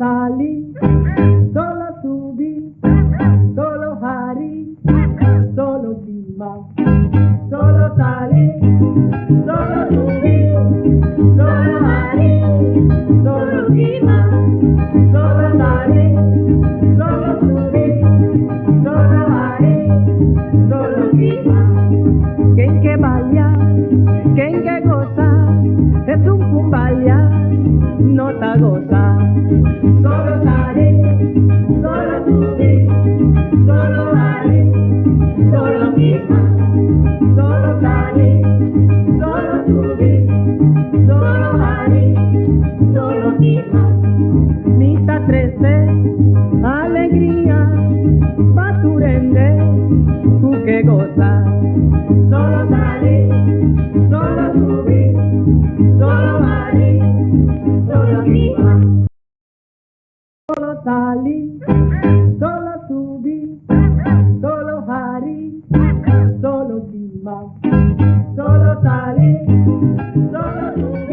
salí, solo subí, solo Harry, solo Dima. Solo salí, solo subí, solo Harry, solo Dima. Solo salí, solo subí, solo Harry, solo Dima. Quien que vaya, quien que goza, es un cumbaya, no te goza. Solo salí, solo subí, solo Harry, solo Dima. Solo salí, solo subí, solo Harry, solo Dima. Misa 13, alegría, paturende, tú que gozas. Solo salí, solo subí, solo Harry, solo Dima. Solo salí, solo subí, solo Harry, solo Dima. Solo salí, solo subí.